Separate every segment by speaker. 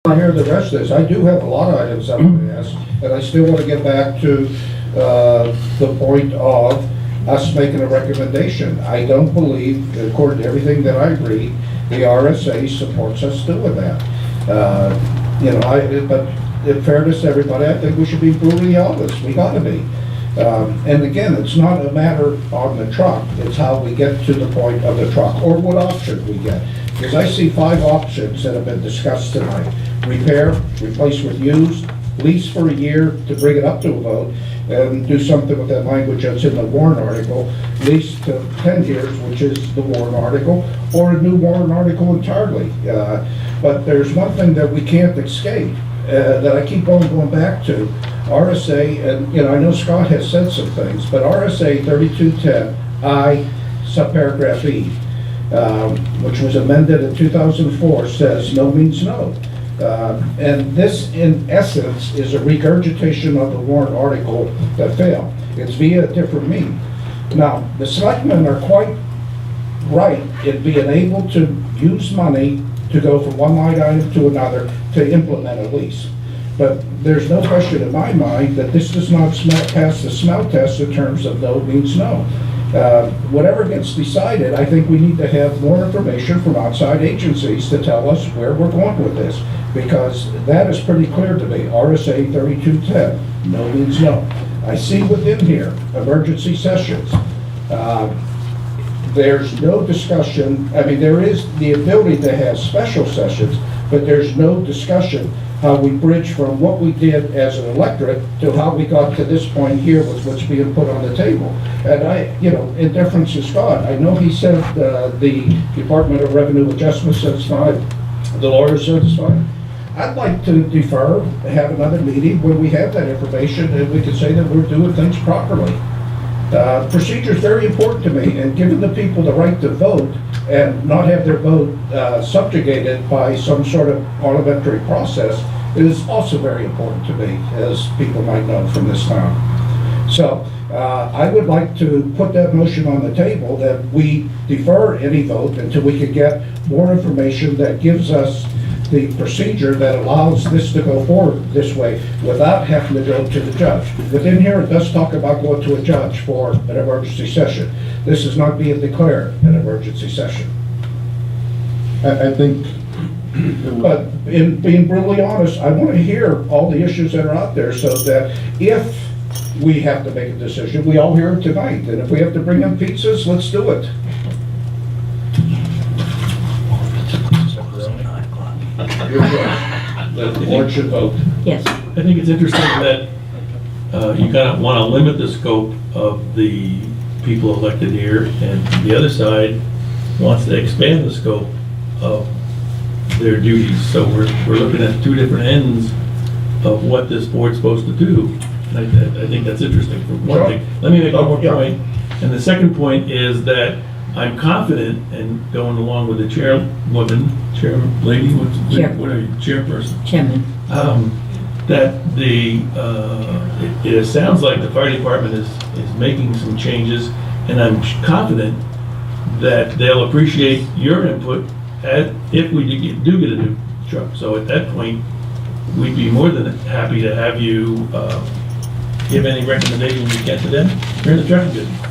Speaker 1: I hear the rest of this. I do have a lot of items I want to ask, and I still want to get back to the point of us making a recommendation. I don't believe, according to everything that I read, the RSA supports us doing that. But in fairness to everybody, I think we should be brutally honest. We got to be. And again, it's not a matter on the truck, it's how we get to the point of the truck, or what option we get. Because I see 5 options that have been discussed tonight. Repair, replace with used, lease for a year to bring it up to a vote, and do something with that language that's in the warrant article, lease to 10 years, which is the warrant article, or a new warrant article entirely. But there's one thing that we can't escape, that I keep on going back to. RSA, and I know Scott has said some things, but RSA 3210 I subparagraph E, which was amended in 2004, says no means no. And this, in essence, is a regurgitation of the warrant article that failed. It's via a different means. Now, the selectmen are quite right in being able to use money to go from one line item to another to implement a lease. But there's no question in my mind that this does not pass the smell test in terms of no means no. Whatever gets decided, I think we need to have more information from outside agencies to tell us where we're going with this, because that is pretty clear to me. RSA 3210, no means no. I see within here, emergency sessions. There's no discussion, I mean, there is the ability to have special sessions, but there's no discussion how we bridge from what we did as an electorate to how we got to this point here with what's being put on the table. And in deference to Scott, I know he said the Department of Revenue Adjustment said it's fine, the lawyer said it's fine. I'd like to defer, have another meeting where we have that information and we can say that we're doing things properly. Procedure is very important to me, and giving the people the right to vote and not have their vote subjugated by some sort of parliamentary process is also very important to me, as people might know from this town. So I would like to put that motion on the table that we defer any vote until we can get more information that gives us the procedure that allows this to go forward this way without having to go to the judge. Within here, it does talk about going to a judge for an emergency session. This is not being declared an emergency session.
Speaker 2: I think...
Speaker 1: But in being brutally honest, I want to hear all the issues that are out there so that if we have to make a decision, we all hear it tonight. And if we have to bring in pizzas, let's do it. Your choice. The board should vote.
Speaker 3: Yes.
Speaker 4: I think it's interesting that you kind of want to limit the scope of the people elected here, and the other side wants to expand the scope of their duties. So we're looking at 2 different ends of what this board's supposed to do. I think that's interesting for one thing. Let me make one more point. And the second point is that I'm confident, and going along with the chairwoman, lady, what are you, chairperson?
Speaker 3: Chairman.
Speaker 4: That it sounds like the fire department is making some changes, and I'm confident that they'll appreciate your input if we do get a new truck. So at that point, we'd be more than happy to have you give any recommendations you can to them during the traffic business.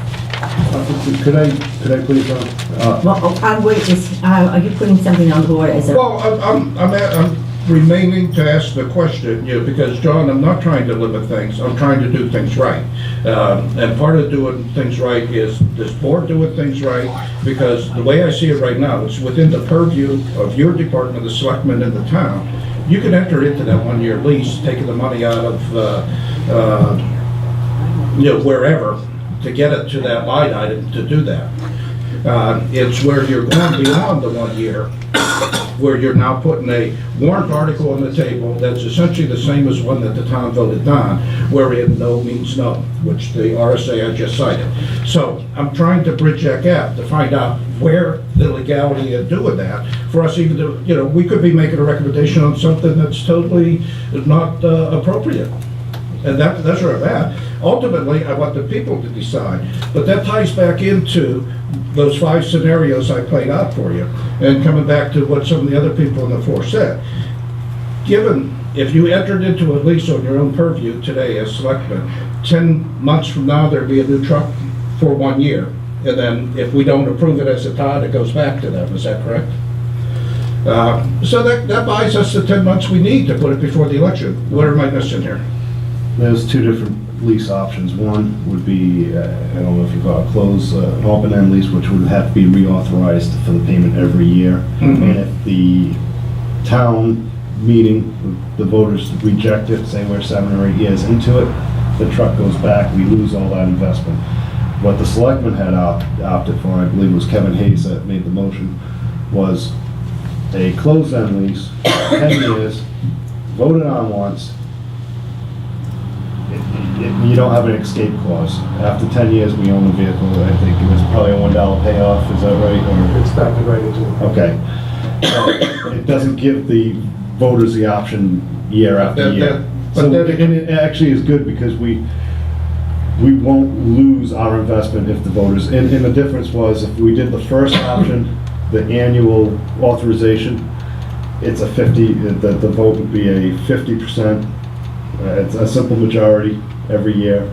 Speaker 2: Could I please,
Speaker 3: Well, I'm waiting, are you putting something on the board as a?
Speaker 1: Well, I'm remaining to ask the question, because John, I'm not trying to limit things. I'm trying to do things right. And part of doing things right is this board doing things right, because the way I see it right now, it's within the purview of your department, the selectmen in the town. You can enter into that 1-year lease, taking the money out of, wherever, to get it to that line item to do that. It's where you're going beyond the 1 year, where you're now putting a warrant article on the table that's essentially the same as one that the town voted down, wherein no means no, which the RSA I just cited. So I'm trying to bridge that gap to find out where the legality of doing that, for us even to, we could be making a recommendation on something that's totally not appropriate. And that's where I'm at. Ultimately, I want the people to decide. But that ties back into those 5 scenarios I played out for you. And coming back to what some of the other people in the floor said. given, if you entered into a lease on your own purview today as selectmen, 10 months from now, there'd be a new truck for 1 year. And then if we don't approve it as a TOD, it goes back to them, is that correct? So that buys us the 10 months we need to put it before the election. What am I missing here?
Speaker 2: There's two different lease options. One would be, I don't know if you call it close, an open-end lease, which would have to be reauthorized for the payment every year.
Speaker 1: Mhm.
Speaker 2: And if the town meeting, the voters reject it, say we're 7 or 8 years into it, the truck goes back, we lose all that investment. What the selectmen had opted for, I believe it was Kevin Hayes that made the motion, was a closed-end lease, 10 years, voted on once. You don't have an escape clause. After 10 years, we own the vehicle. I think it was probably a $1 payoff, is that right? Or
Speaker 5: It's factored right into it.
Speaker 2: okay. So it doesn't give the voters the option year after year. So, and it actually is good because we won't lose our investment if the voters, and the difference was if we did the first option, the annual authorization, it's a 50, the vote would be a 50%. It's a simple majority every year.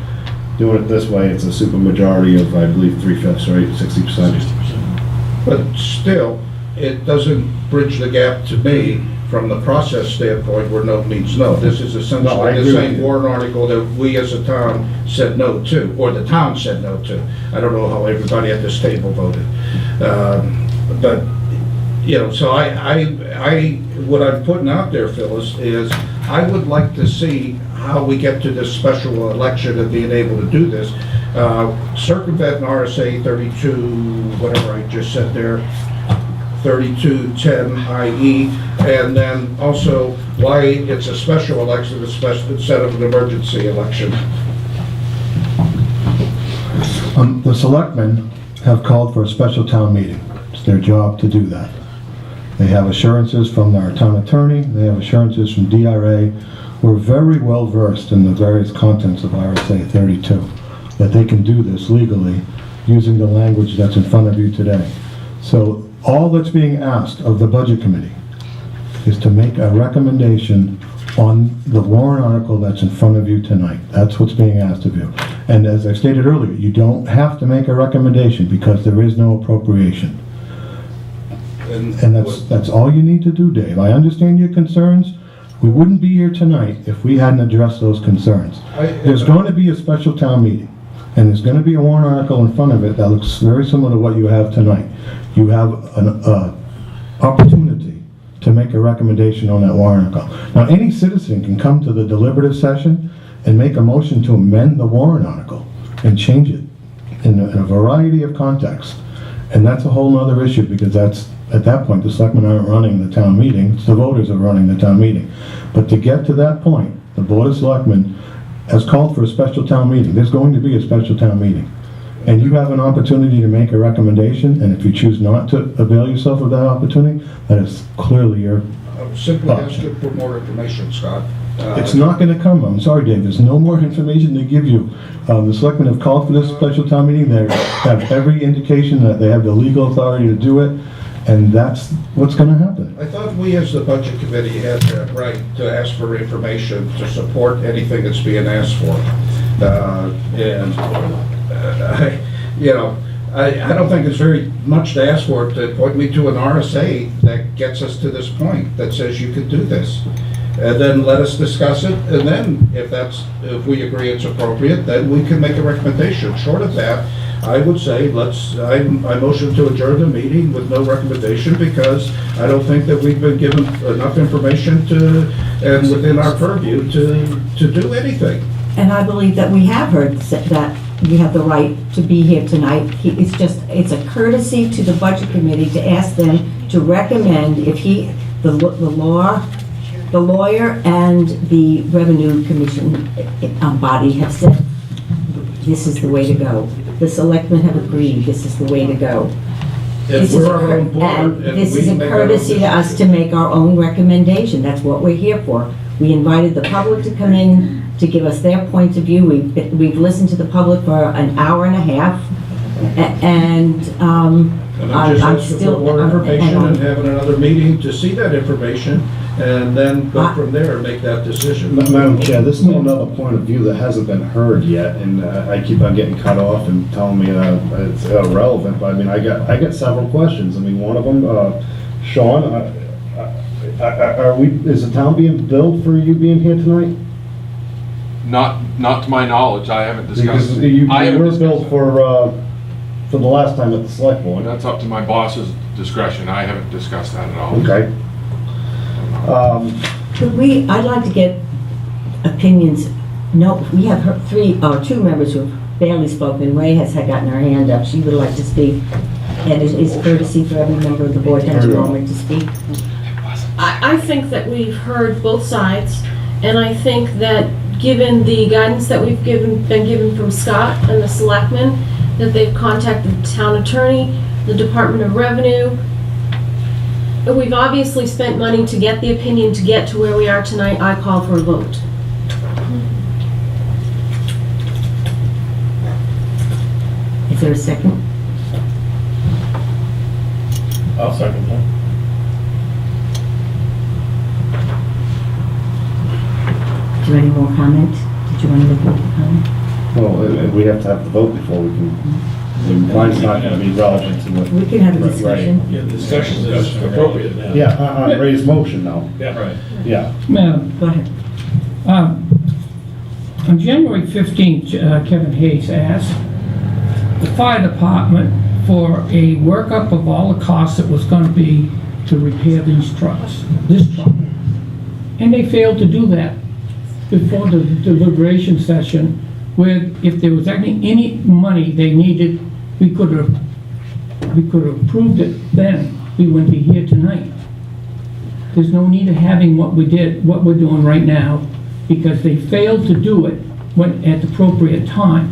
Speaker 2: Doing it this way, it's a super majority of, I believe, 3/5, right, 60%.
Speaker 1: But still, it doesn't bridge the gap to me from the process standpoint where no means no. This is
Speaker 2: No, I
Speaker 1: essentially
Speaker 2: agree
Speaker 1: the
Speaker 2: with
Speaker 1: same
Speaker 2: you.
Speaker 1: warrant article that we as a town said no to, or the town said no to. I don't know how everybody at this table voted. But, you know, so what I'm putting out there, Phyllis, is I would like to see how we get to this special election and being able to do this. Circumvent RSA 32, whatever I just said there, 3210 IE, and then also why it's a special election instead of an emergency election.
Speaker 5: The selectmen have called for a special town meeting. It's their job to do that. They have assurances from our town attorney, they have assurances from DRA. We're very well versed in the various contents of RSA 32, that they can do this legally using the language that's in front of you today. So all that's being asked of the Budget Committee is to make a recommendation on the warrant article that's in front of you tonight. That's what's being asked of you. And as I stated earlier, you don't have to make a recommendation because there is no appropriation. And that's all you need to do, Dave. I understand your concerns. We wouldn't be here tonight if we hadn't addressed those concerns. There's going to be a special town meeting, and there's going to be a warrant article in front of it that looks very similar to what you have tonight. You have an opportunity to make a recommendation on that warrant article. Now, any citizen can come to the deliberative session and make a motion to amend the warrant article and change it in a variety of contexts. And that's a whole nother issue because that's, at that point, the selectmen aren't running the town meeting, it's the voters are running the town meeting. But to get to that point, the Board of Selectmen has called for a special town meeting. There's going to be a special town meeting. And you have an opportunity to make a recommendation, and if you choose not to avail yourself of that opportunity, that is clearly your
Speaker 1: I'm simply asking for more information, Scott.
Speaker 5: It's not going to come. I'm sorry, Dave. There's no more information to give you. The selectmen have called for this special town meeting. They have every indication that they have the legal authority to do it, and that's what's going to happen.
Speaker 1: I thought we as the Budget Committee had the right to ask for information to support anything that's being asked for. I don't think it's very much to ask for to point me to an RSA that gets us to this point, that says you could do this. And then let us discuss it, and then if we agree it's appropriate, then we can make a recommendation. Short of that, I would say I motion to adjourn the meeting with no recommendation because I don't think that we've been given enough information and within our purview to do anything.
Speaker 3: And I believe that we have heard that you have the right to be here tonight. It's a courtesy to the Budget Committee to ask them to recommend if the lawyer and the Revenue Commission body have said, this is the way to go. The selectmen have agreed, this is the way to go.
Speaker 1: If we're our own board,
Speaker 3: This is a courtesy to us to make our own recommendation. That's what we're here for. We invited the public to come in to give us their point of view. We've listened to the public for an hour and a half, and
Speaker 1: And I'm just
Speaker 3: I'm
Speaker 1: asking for
Speaker 3: still
Speaker 1: more information and having another meeting to see that information and then go from there and make that decision.
Speaker 2: Madam Chair, this is another point of view that hasn't been heard yet, and I keep on getting cut off and telling me it's irrelevant, but I mean, I got several questions. I mean, one of them, Sean, is the town being billed for you being here tonight?
Speaker 6: Not to my knowledge, I haven't
Speaker 2: Because
Speaker 6: discussed.
Speaker 2: you
Speaker 6: I haven't
Speaker 2: were
Speaker 6: discussed
Speaker 2: billed
Speaker 6: it.
Speaker 2: for the last time at the select board.
Speaker 6: That's up to my boss's discretion, I haven't discussed that at all.
Speaker 2: Okay.
Speaker 3: I'd like to get opinions. No, we have two members who have barely spoken. Ray has had gotten her hand up. She would like to speak. And it is courtesy for every member of the board to have a moment to speak.
Speaker 7: I think that we've heard both sides, and I think that given the guidance that we've been given from Scott and the selectmen, that they've contacted the town attorney, the Department of Revenue. We've obviously spent money to get the opinion to get to where we are tonight. I call for a vote.
Speaker 3: Is there a second?
Speaker 4: I'll second that.
Speaker 3: Is there any more comment? Did you want to make a comment?
Speaker 2: Well, we have to have the vote before we can, mine's not gonna be relevant to what.
Speaker 3: We can have a
Speaker 2: Right.
Speaker 3: discussion.
Speaker 4: Yeah, the discussion is appropriate now.
Speaker 2: Yeah, raise motion now,
Speaker 4: Yeah, right.
Speaker 2: yeah.
Speaker 8: Madam,
Speaker 3: Go ahead.
Speaker 8: on January 15th, Kevin Hayes asked the fire department for a workup of all the costs it was gonna be to repair these trucks, this truck. And they failed to do that before the deliberation session, where if there was any money they needed, we could have approved it then. We wouldn't be here tonight. There's no need of having what we're doing right now, because they failed to do it at the appropriate time.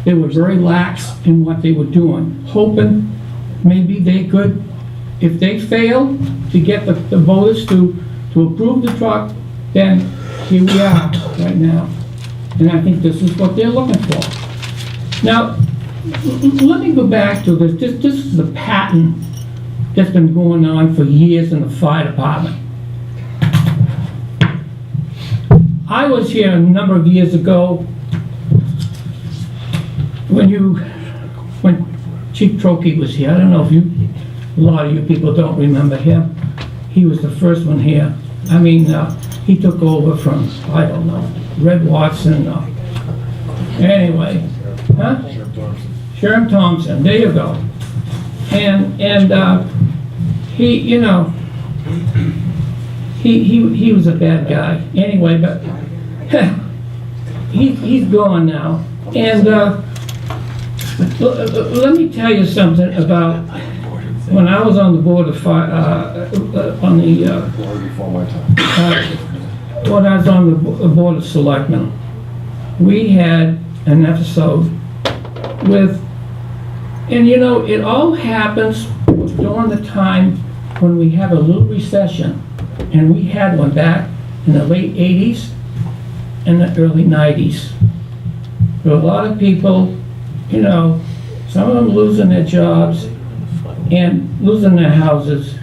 Speaker 8: They were very lax in what they were doing, hoping maybe they could, if they failed to get the voters to approve the truck, then here we are right now. And I think this is what they're looking for. Now, let me go back to this. This is a pattern that's been going on for years in the fire department. I was here a number of years ago when Chief Trokey was here. I don't know if a lot of you people don't remember him. He was the first one here. I mean, he took over from, I don't know, Red Watson. Anyway, huh? Sheriff Thompson, there you go. And he, you know, he was a bad guy. Anyway, but he's gone now. And let me tell you something about when I was on the board of fire, when I was on the board of selectmen, we had an episode with, and you know, it all happens during the time when we have a little recession, and we had one back in the late 80s and the early 90s. There were a lot of people, you know, some of them losing their jobs and losing their houses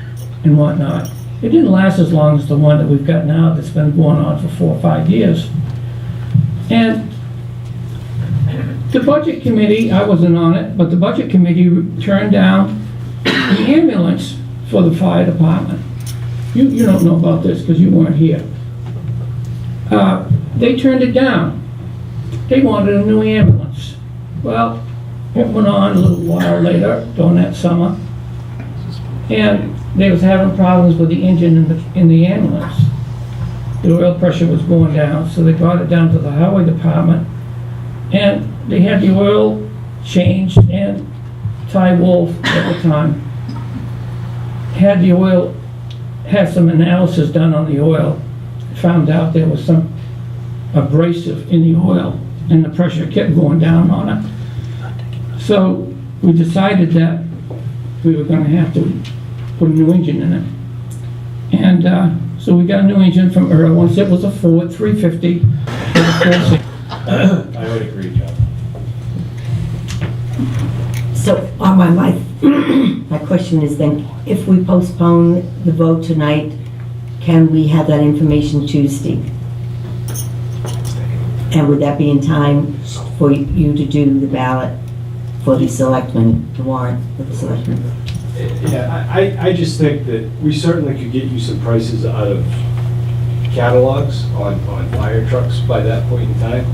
Speaker 8: and whatnot. It didn't last as long as the one that we've got now that's been going on for 4 or 5 years. And the budget committee, I wasn't on it, but the budget committee turned down the ambulance for the fire department. You don't know about this because you weren't here. They turned it down. They wanted a new ambulance. Well, it went on a little while later, during that summer, and they was having problems with the engine in the ambulance. The oil pressure was going down, so they brought it down to the highway department, and they had the oil changed, and Ty Wolf at the time had the oil, had some analysis done on the oil, found out there was some abrasive in the oil, and the pressure kept going down on it. So we decided that we were going to have to put a new engine in it. And so we got a new engine from Earl. Once it was a Ford 350.
Speaker 4: I would agree, John.
Speaker 3: So, my question is then, if we postpone the vote tonight can we have that information Tuesday? And would that be in time for you to do the ballot for the selectmen, the warrant for the selectmen?
Speaker 9: Yeah, I just think that we certainly could get you some prices out of catalogs on fire trucks by that point in time,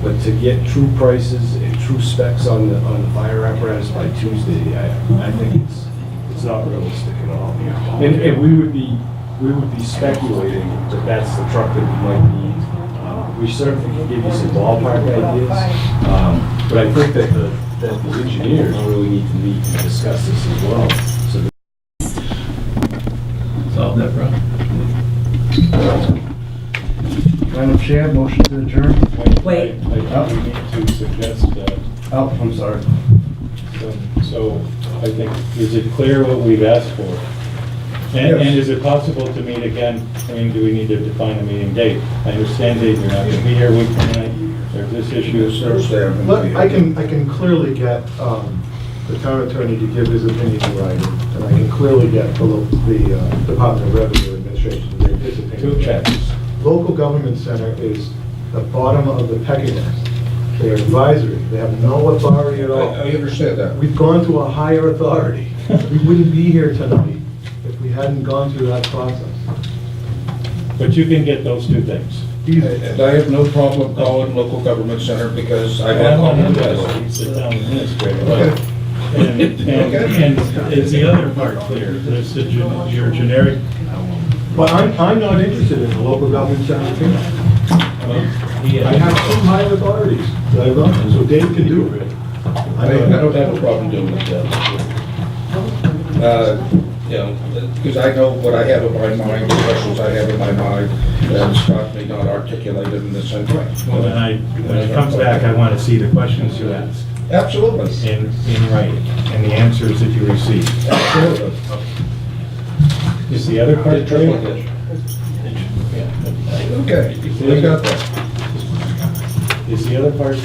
Speaker 9: but to get true prices and true specs on the fire apparatus by Tuesday, I think it's not realistic at all. And we would be speculating that that's the truck that we might need. We certainly can give you some ballpark ideas, but I think that the engineers really need to meet and discuss this as well. So
Speaker 4: Solve that problem.
Speaker 2: Madam Chair, motion to adjourn?
Speaker 3: Wait.
Speaker 9: I think we need to suggest,
Speaker 2: Oh, I'm sorry.
Speaker 9: so I think, is it clear what we've asked for? And is it possible to meet again? I mean, do we need to define a meeting date? I understand, Dave, you're not going to be here a week from tonight. There's this issue.
Speaker 1: Thursday, I'm gonna be-
Speaker 5: I can clearly get the town attorney to give his opinion in writing, and I can clearly get the Department of Revenue Administration to give his opinion.
Speaker 9: Two chapters.
Speaker 5: Local government center is the bottom of the pecking list. They're advisory, they have no authority at all.
Speaker 1: I understand that.
Speaker 5: We've gone to a higher authority. We wouldn't be here tonight if we hadn't gone through that process.
Speaker 9: But you can get those two things.
Speaker 1: And I have no problem calling local government center because I
Speaker 9: I'm
Speaker 1: have
Speaker 9: not
Speaker 1: called them
Speaker 9: interested,
Speaker 1: that.
Speaker 9: he's the town administrator.
Speaker 1: Okay.
Speaker 9: And is the other part clear? There's your generic,
Speaker 5: But I'm not interested in the local government center opinion.
Speaker 4: He
Speaker 5: I have two higher authorities that I run, so Dave can do it.
Speaker 1: I don't have a problem doing that. You know, because I know what I have in my mind, the questions I have in my mind, and Scott may not articulate it in the same way.
Speaker 10: Well, then when it comes back, I want to see the questions you asked
Speaker 1: Absolutely.
Speaker 10: in writing and the answers that you received.
Speaker 1: Absolutely.
Speaker 9: is the other part clear?
Speaker 1: Okay, we got that.
Speaker 9: Is the other part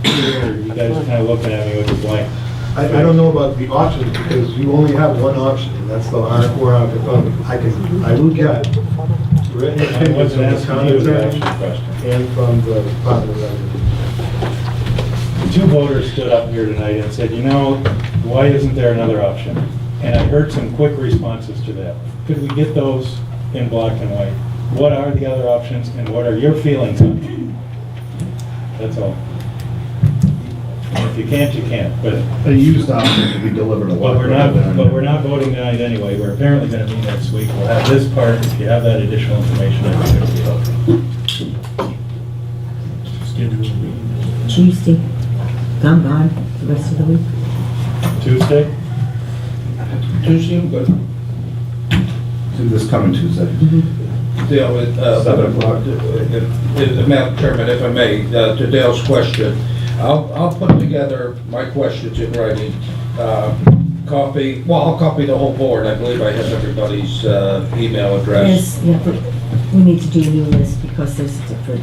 Speaker 9: clear? Or you guys are kind of looking at me with a blank.
Speaker 5: I don't know about the options, because you only have one option, and that's the warrant article. I will get written
Speaker 9: I
Speaker 5: opinions
Speaker 9: wasn't
Speaker 5: from the
Speaker 9: asking
Speaker 5: town
Speaker 9: you the
Speaker 5: attorney
Speaker 9: actual question.
Speaker 5: and from the Department of Revenue.
Speaker 9: Two voters stood up here tonight and said, you know, why isn't there another option? And I heard some quick responses to that. Could we get those in black and white? What are the other options and what are your feelings on them? That's all. And if you can't, you can't, but
Speaker 2: A used option to be delivered a lot.
Speaker 9: we're not voting tonight anyway. We're apparently going to meet next week. We'll have this part. If you have that additional information, I think it'll be helpful.
Speaker 4: Schedule a meeting.
Speaker 3: Tuesday, I'm gone the rest of the week.
Speaker 9: Tuesday?
Speaker 1: Tuesday, I'm good.
Speaker 2: This coming Tuesday.
Speaker 1: Dale,
Speaker 2: 7 o'clock.
Speaker 1: Madam Chairman, if I may, to Dale's question, I'll put together my questions in writing, I'll copy the whole board. I believe I have everybody's email address.
Speaker 3: Yes, yeah, but we need to do a new list because there's different,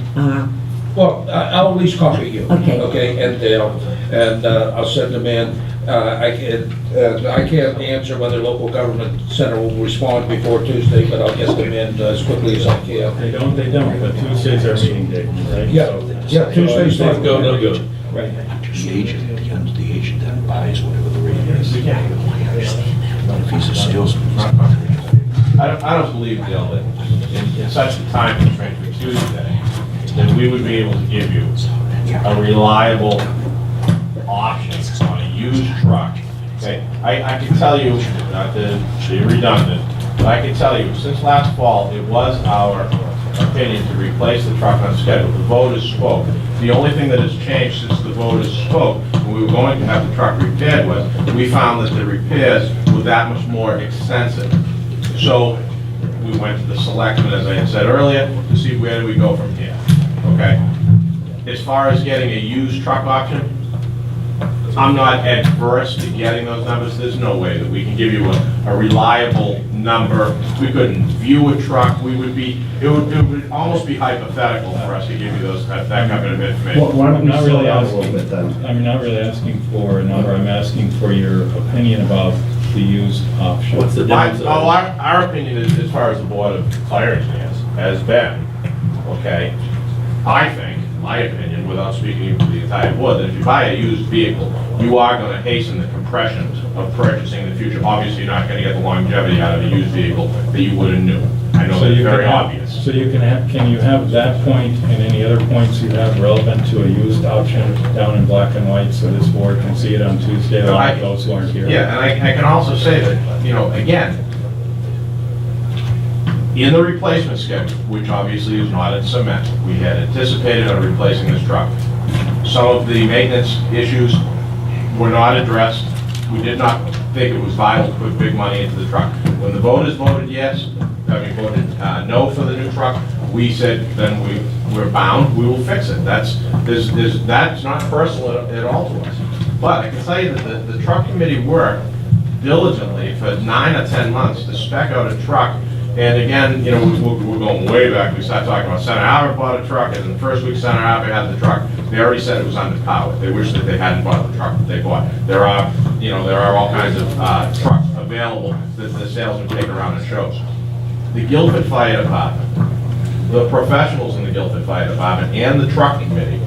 Speaker 1: Well, I'll at least copy you.
Speaker 3: Okay.
Speaker 1: Okay, and Dale, and I'll send them in. I can't answer whether local government center will respond before Tuesday, but I'll get them in as quickly as I can.
Speaker 9: They don't, but Tuesday's our meeting date, right?
Speaker 1: Yeah, yeah, Tuesday's
Speaker 4: Let's go, no go.
Speaker 9: Right.
Speaker 11: The agent that buys whatever the rate is. I understand that. But if he's a salesman,
Speaker 6: I don't believe, Dale, that in such a time constraint for Tuesday, that we would be able to give you a reliable option on a used truck. Okay, I can tell you, not to be redundant, but I can tell you, since last fall, it was our opinion to replace the truck on schedule. The voters spoke. The only thing that has changed since the voters spoke, when we were going to have the truck repaired, was we found that the repairs were that much more expensive. So we went to the selectmen, as I had said earlier, to see where do we go from here, okay? As far as getting a used truck option, I'm not adverse to getting those numbers. There's no way that we can give you a reliable number. We couldn't view a truck. It would almost be hypothetical for us to give you that kind of information.
Speaker 2: Why don't
Speaker 9: I'm
Speaker 2: we
Speaker 9: not
Speaker 2: slow
Speaker 9: really
Speaker 2: down a little
Speaker 9: asking,
Speaker 2: bit then?
Speaker 9: I'm not really asking for a number. I'm asking for your opinion about
Speaker 10: the used option.
Speaker 4: What's the downside?
Speaker 6: Our opinion is, as far as the Board of Fire Engineers has been, okay, I think, my opinion, without speaking for the entire board, that if you buy a used vehicle, you are gonna hasten the compression of purchasing in the future. Obviously, you're not gonna get the longevity out of a used vehicle that you would have new. I know
Speaker 10: So
Speaker 6: that's
Speaker 10: you
Speaker 6: very
Speaker 10: can have-
Speaker 6: obvious.
Speaker 10: So you can you have that point and any other points you have relevant to a used option down in black and white, so this board can see it on Tuesday,
Speaker 6: No,
Speaker 10: like those who aren't here?
Speaker 6: Yeah, and I can also say that, you know, again, in the replacement schedule, which obviously is not in cement, we had anticipated on replacing this truck. Some of the maintenance issues were not addressed. We did not think it was vital to put big money into the truck. When the voters voted yes, voted no for the new truck, we said, then we're bound, we will fix it. That's not personal at all to us. But I can tell you that the truck committee worked diligently for 9 or 10 months to spec out a truck. And again, you know, we're going way back. We started talking about Center Harbor bought a truck, and in the first week Center Harbor had the truck. They already said it was underpowered. They wish that they hadn't bought the truck that they bought. There are all kinds of trucks available that the salesmen take around and shows. The Guilford Fire Department, the professionals in the Guilford Fire Department, and the truck committee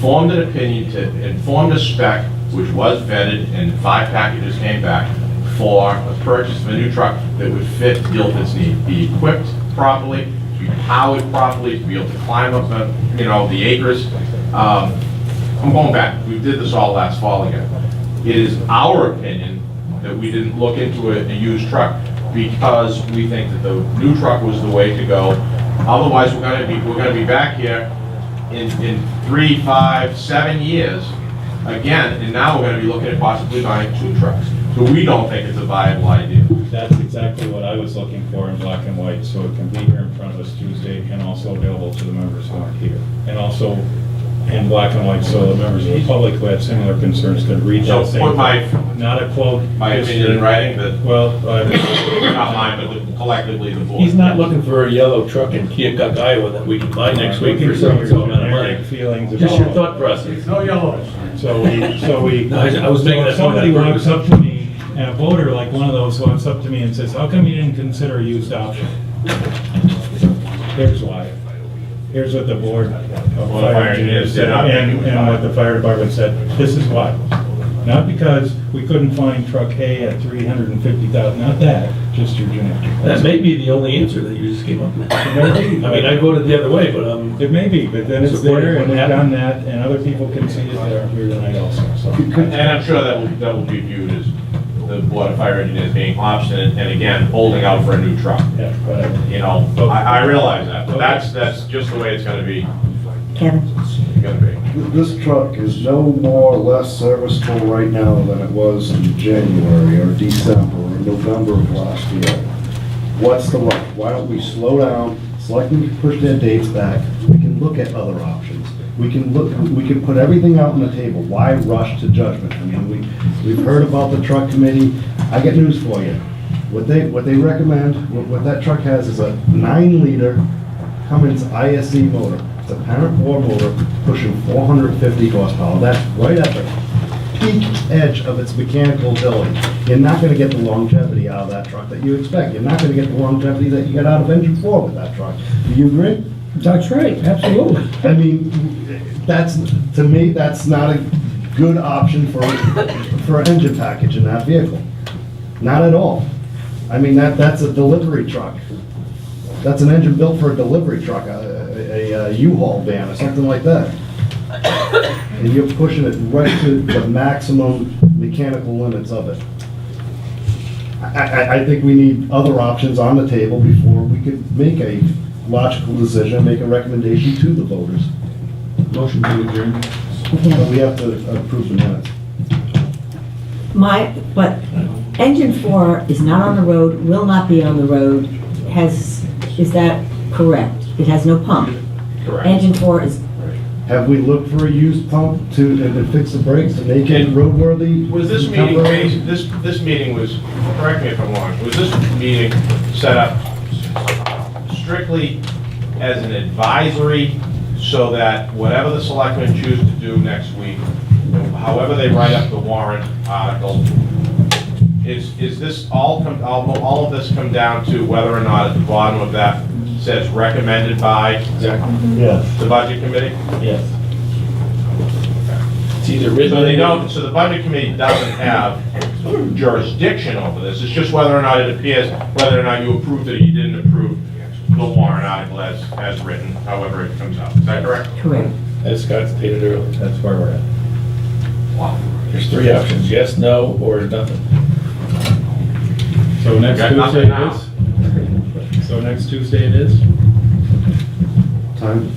Speaker 6: formed an opinion and formed a spec, which was vetted, and 5 packages came back for a purchase of a new truck that would fit Guilford's need, be equipped properly, be powered properly, to be able to climb up the acres. I'm going back. We did this all last fall again. It is our opinion that we didn't look into a used truck because we think that the new truck was the way to go. Otherwise, we're gonna be back here in 3, 5, 7 years again, and now we're gonna be looking at possibly buying 2 trucks. So we don't think it's a viable idea.
Speaker 10: That's exactly what I was looking for in black and white, so it can be here in front of us Tuesday and also available to the members who aren't here. And also in black and white, so the members of the public who have similar concerns could read
Speaker 6: So
Speaker 10: that same.
Speaker 6: put
Speaker 10: Not a quote.
Speaker 6: my opinion in writing, that,
Speaker 10: Well,
Speaker 6: not mine, but collectively the board.
Speaker 4: He's not looking for a yellow truck in Keokuk, Iowa that we can buy next week for some amount of money.
Speaker 10: feelings.
Speaker 4: Just your
Speaker 10: about-
Speaker 4: thought process.
Speaker 6: No yellows.
Speaker 10: So we.
Speaker 4: No, I was making
Speaker 10: so
Speaker 4: that
Speaker 10: if somebody
Speaker 4: point on
Speaker 10: walks
Speaker 4: purpose.
Speaker 10: up to me, and a voter like one of those walks up to me and says, how come you didn't consider a used option? Here's why. Here's what the board of fire engineers said, and what the fire department said. This is why. Not because we couldn't find truck A at 350,000, not that, just your generic.
Speaker 4: That may be the only answer that you just came up with. I mean, I voted the other way, but
Speaker 10: It may be, but then it's
Speaker 4: Supporting
Speaker 10: there,
Speaker 4: what
Speaker 10: and we've
Speaker 4: happened.
Speaker 10: done that, and other people can see it that are here tonight also, so.
Speaker 6: And I'm sure that will be viewed as the Board of Fire Engineers being obstinate and again, holding out for a new truck.
Speaker 10: Yeah, whatever.
Speaker 6: You know, I realize that, but that's just the way it's gonna be.
Speaker 3: Kevin?
Speaker 2: This truck is no more or less serviceable right now than it was in January or December or November of last year. What's the rush? Why don't we slow down, selectmen can push their dates back, we can look at other options. We can put everything out on the table. Why rush to judgment? I mean, we've heard about the truck committee. I got news for you. What they recommend, what that truck has is a 9-liter Cummins ISE motor. It's a parent bore motor pushing 450 horsepower. That's right at the peak edge of its mechanical ability. You're not gonna get the longevity out of that truck that you expect. You're not gonna get the longevity that you get out of engine 4 with that truck. Do you agree?
Speaker 8: That's right, absolutely.
Speaker 2: I mean, to me, that's not a good option for an engine package in that vehicle. Not at all. I mean, that's a delivery truck. That's an engine built for a delivery truck, a U-Haul van or something like that. And you're pushing it right to the maximum mechanical limits of it. I think we need other options on the table before we could make a logical decision, make a recommendation to the voters.
Speaker 10: Motion to adjourn.
Speaker 2: But we have to approve the minutes.
Speaker 3: But engine 4 is not on the road, will not be on the road, is that correct? It has no pump.
Speaker 6: Correct.
Speaker 3: Engine 4 is,
Speaker 2: Have we looked for a used pump to fix the brakes to make it roadworthy?
Speaker 6: Was this meeting, this meeting was, correct me if I'm wrong, was this meeting set up strictly as an advisory so that whatever the selectmen choose to do next week, however they write up the warrant article, is this all of this come down to whether or not at the bottom of that says recommended by
Speaker 2: Yes.
Speaker 6: the budget committee?
Speaker 10: Yes.
Speaker 4: It's either written.
Speaker 6: So they don't, so the budget committee doesn't have jurisdiction over this, it's just whether or not it appears, whether or not you approved it or you didn't approve the warrant article as written, however it comes out. Is that correct?
Speaker 3: Correct.
Speaker 4: As Scott stated earlier.
Speaker 10: That's where we're at.
Speaker 4: There's three options, yes, no, or nothing.
Speaker 10: So next
Speaker 6: Got
Speaker 10: Tuesday
Speaker 6: nothing
Speaker 10: it is? So next Tuesday it is?
Speaker 2: Time,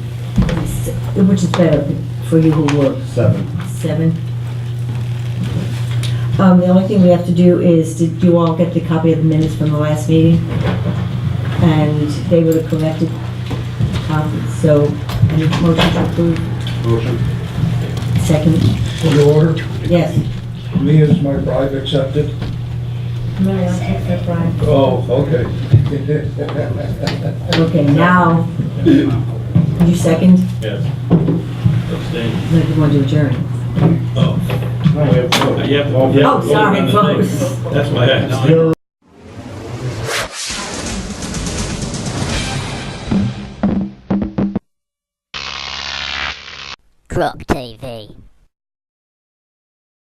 Speaker 3: Which is better for you who work
Speaker 2: 7.
Speaker 3: 7? The only thing we have to do is, did you all get the copy of the minutes from the last meeting? And they were the corrected copies, so any motion to approve?
Speaker 2: Motion.
Speaker 3: Second?
Speaker 1: For the order,
Speaker 3: Yes.
Speaker 1: me as my bride accepted. Oh, okay.
Speaker 3: Okay, now, you second?
Speaker 4: Yes. Abstain.
Speaker 3: No, you want to adjourn?
Speaker 4: Oh. Yeah.
Speaker 3: Oh, sorry, folks.
Speaker 4: That's why I asked.
Speaker 12: Crop TV.